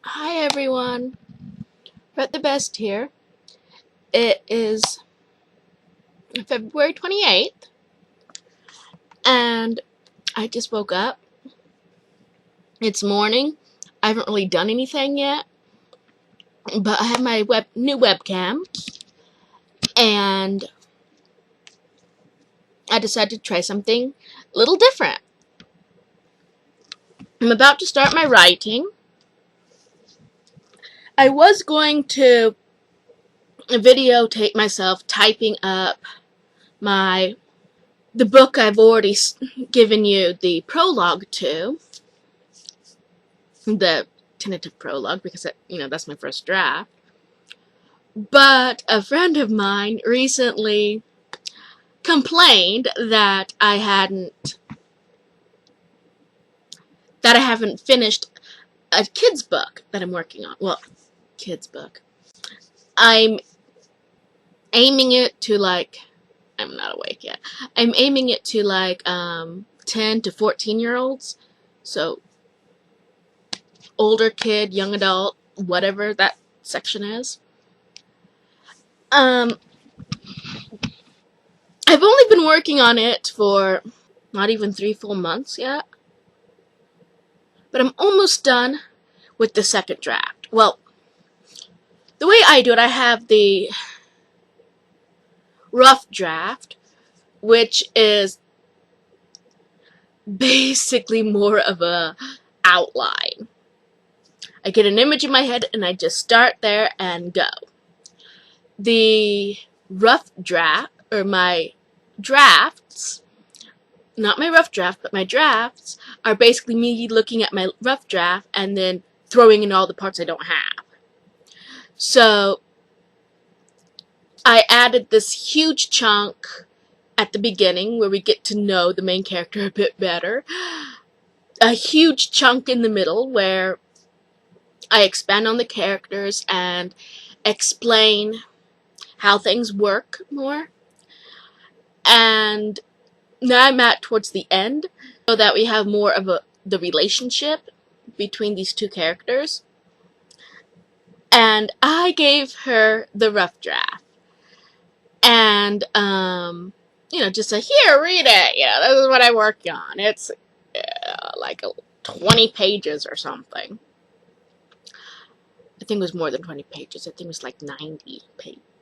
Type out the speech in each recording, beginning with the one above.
Hi everyone, Rettthebest here. It is February 28th and I just woke up. It's morning. I haven't really done anything yet, but I have my new webcam and I decided to try something a little different. I'm about to start my writing. I was going to videotape myself typing up the book I've already given you the prologue to, the tentative prologue, because that's my first draft. But a friend of mine recently complained that I haven't finished a kid's book that I'm working on. Well, kid's book. I'm aiming it to I'm not awake yet. I'm aiming it to 10 to 14-year-olds. So older kid, young adult, whatever that section is. I've only been working on it for not even 3 full months yet. But I'm almost done with the second draft. Well, the way I do it, I have the rough draft, which is basically more of a outline. I get an image in my head and I just start there and go. The rough draft, or my drafts, not my rough draft, but my drafts, are basically me looking at my rough draft and then throwing in all the parts I don't have. So I added this huge chunk at the beginning where we get to know the main character a bit better. A huge chunk in the middle where I expand on the characters and explain how things work more. And now I'm towards the end, so that we have more of the relationship between these two characters. And I gave her the rough draft. And, just say, here, read it. This is what I worked on. It's like 20 pages or something. I think it was more than 20 pages. I think it was like 90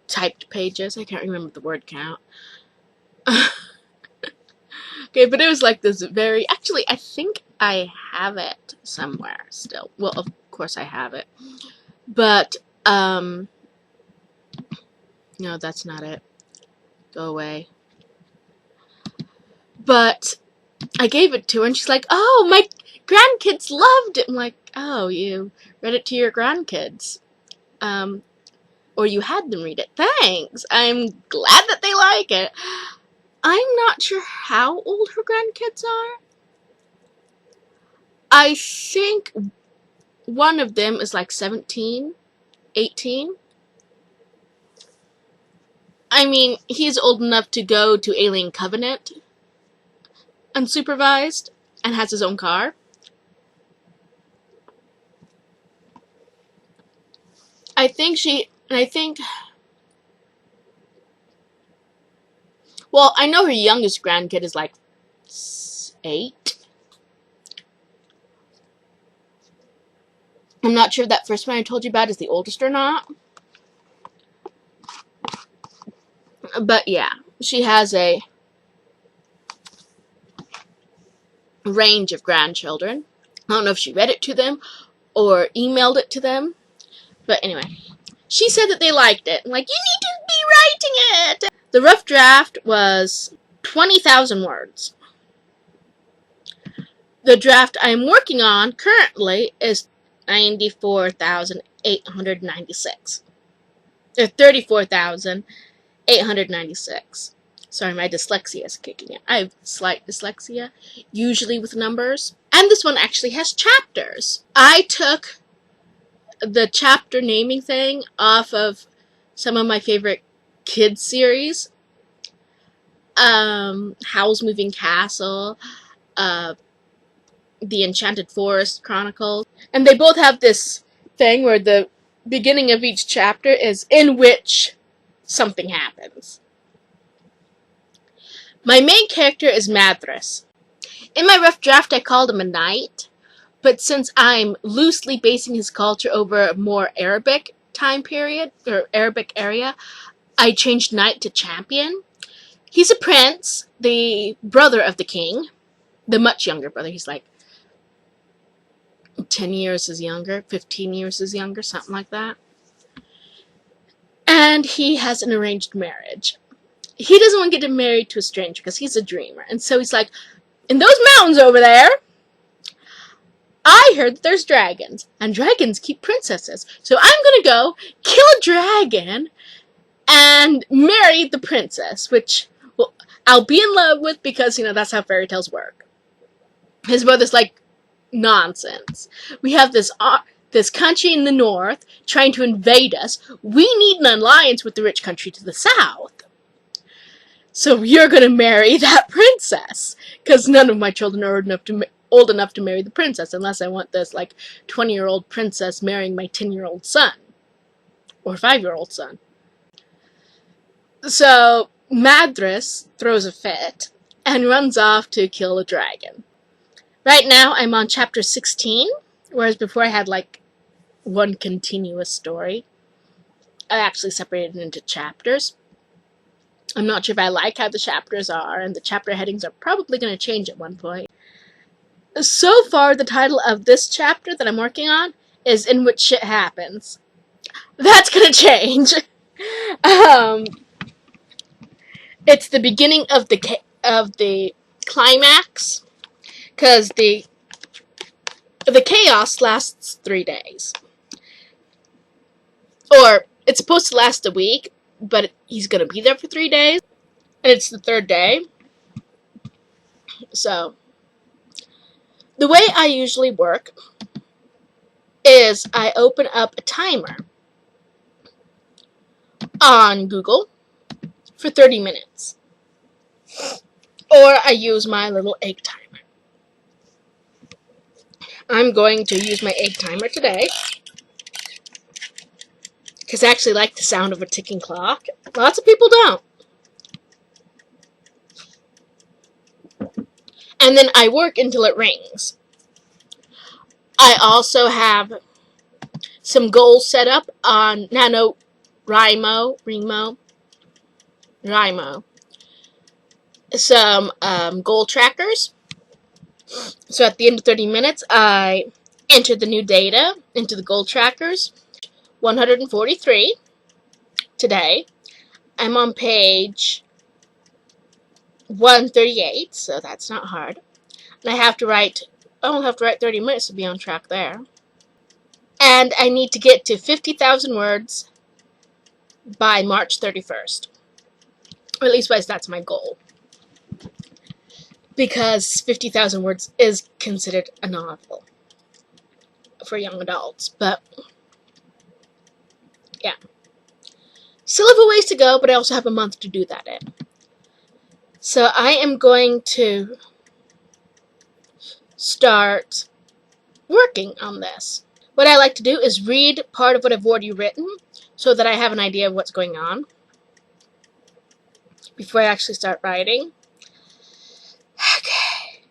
typed pages. I can't remember the word count. Okay, but it was like this very... Actually, I think I have it somewhere still. Well, of course I have it. But, no, that's not it. Go away. But I gave it to her, and she's like, oh, my grandkids loved it. I'm like, oh, you read it to your grandkids. Or you had them read it. Thanks. I'm glad that they like it. I'm not sure how old her grandkids are. I think one of them is like 17, 18. I mean, he's old enough to go to Alien Covenant unsupervised and has his own car. Well, I know her youngest grandkid is like 8. I'm not sure if that first one I told you about is the oldest or not. But yeah, she has a range of grandchildren. I don't know if she read it to them or emailed it to them. But anyway, she said that they liked it. I'm like, you need to be writing it! The rough draft was 20,000 words. The draft I'm working on currently is 94,896. Or 34,896. Sorry, my dyslexia is kicking in. I have slight dyslexia, usually with numbers. And this one actually has chapters. I took the chapter naming thing off of some of my favorite kids series. Howl's Moving Castle, The Enchanted Forest Chronicles. And they both have this thing where the beginning of each chapter is in which something happens. My main character is Madras. In my rough draft, I called him a knight, but since I'm loosely basing his culture over a more Arabic time period, or Arabic area, I changed knight to champion. He's a prince, the brother of the king, the much younger brother. He's like 10 years is younger, 15 years is younger, something like that. And he has an arranged marriage. He doesn't want to get married to a stranger because he's a dreamer. And so he's like, in those mountains over there, I heard that there's dragons, and dragons keep princesses. So I'm going to go kill a dragon and marry the princess, which I'll be in love with because, that's how fairy tales work. His brother's like, nonsense. We have this country in the north trying to invade us. We need an alliance with the rich country to the south. So you're going to marry that princess. Because none of my children are old enough to marry the princess, unless I want this, 20-year-old princess marrying my 10-year-old son. Or 5-year-old son. So Madras throws a fit and runs off to kill a dragon. Right now, I'm on chapter 16, whereas before I had, one continuous story. I actually separated it into chapters. I'm not sure if I like how the chapters are, and the chapter headings are probably going to change at one point. So far, the title of this chapter that I'm working on is In Which Shit Happens. That's going to change. It's the beginning of the climax, because the chaos lasts 3 days. Or, it's supposed to last a week, but he's going to be there for 3 days, and it's the 3rd day. So, the way I usually work is I open up a timer on Google for 30 minutes. Or I use my little egg timer. I'm going to use my egg timer today, because I actually like the sound of a ticking clock. Lots of people don't. And then I work until it rings. I also have some goals set up on NaNoWriMo. Some goal trackers. So at the end of 30 minutes, I enter the new data into the goal trackers. 143 today. I'm on page 138, so that's not hard. And I only have to write 30 minutes to be on track there. And I need to get to 50,000 words by March 31st. Or at least that's my goal. Because 50,000 words is considered a novel for young adults. But, yeah. Still have a ways to go, but I also have a month to do that in. So I am going to start working on this. What I like to do is read part of what I've already written so that I have an idea of what's going on before I actually start writing. Okay.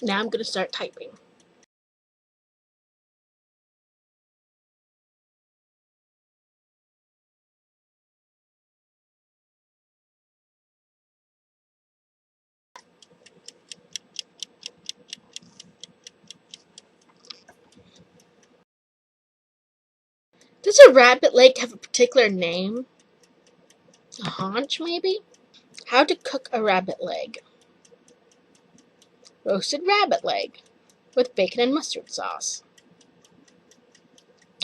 Now I'm going to start typing. Does a rabbit leg have a particular name? A haunch, maybe? How to cook a rabbit leg. Roasted rabbit leg with bacon and mustard sauce.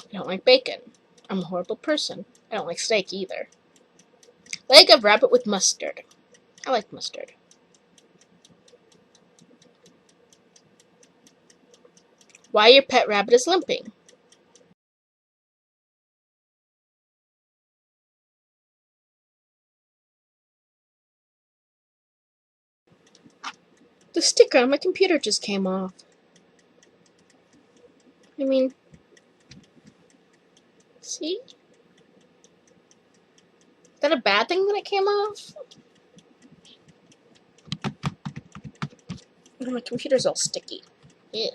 I don't like bacon. I'm a horrible person. I don't like steak either. Leg of rabbit with mustard. I like mustard. Why your pet rabbit is limping. The sticker on my computer just came off. I mean, see? Is that a bad thing that it came off? Oh, my computer's all sticky. Yeah.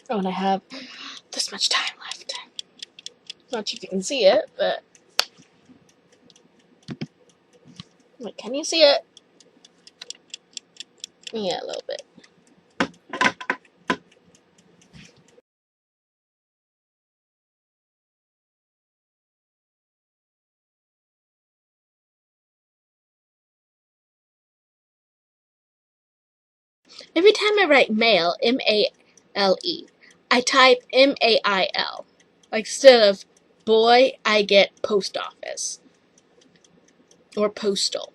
Oh, and I have this much time left. Not sure if you can see it, but... Wait, can you see it? Yeah, a little bit. Every time I write mail, M-A-L-E, I type M-A-I-L. Like, instead of boy, I get post office. Or postal.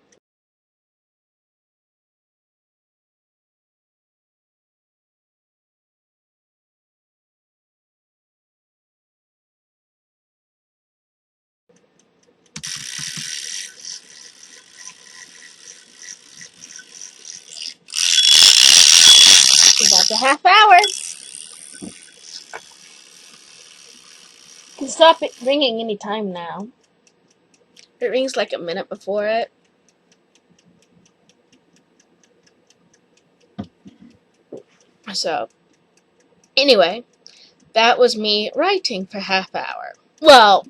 About a half hour. You can stop it ringing any time now. It rings like a minute before it. So, anyway, that was me writing for a half hour. Well,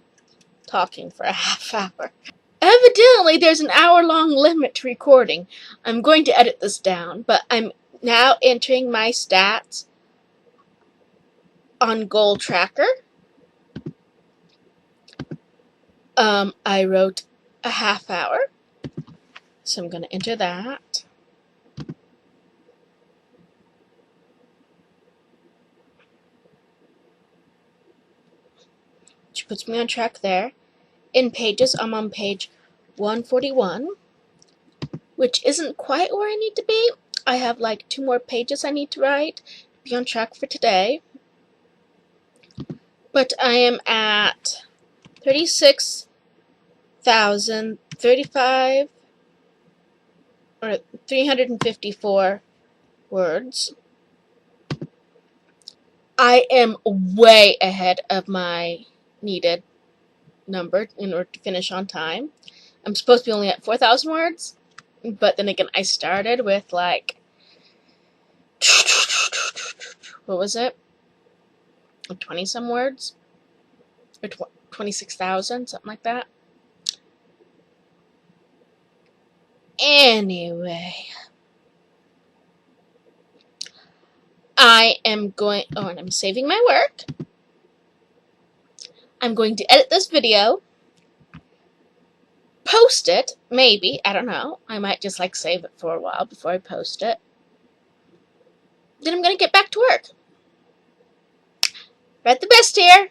talking for a half hour. Evidently, there's an hour-long limit to recording. I'm going to edit this down, but I'm now entering my stats on Goal Tracker. I wrote a half hour, so I'm going to enter that. Which puts me on track there. In pages, I'm on page 141, which isn't quite where I need to be. I have like 2 more pages I need to write to be on track for today. But I am at 36,035 or 354 words. I am way ahead of my needed number in order to finish on time. I'm supposed to be only at 4,000 words, but then again, I started with like, what was it? 20 some words? Or 26,000, something like that. Anyway, I am going, oh, and I'm saving my work. I'm going to edit this video, post it, maybe, I don't know. I might just like save it for a while before I post it. Then I'm going to get back to work. Rettthebest here.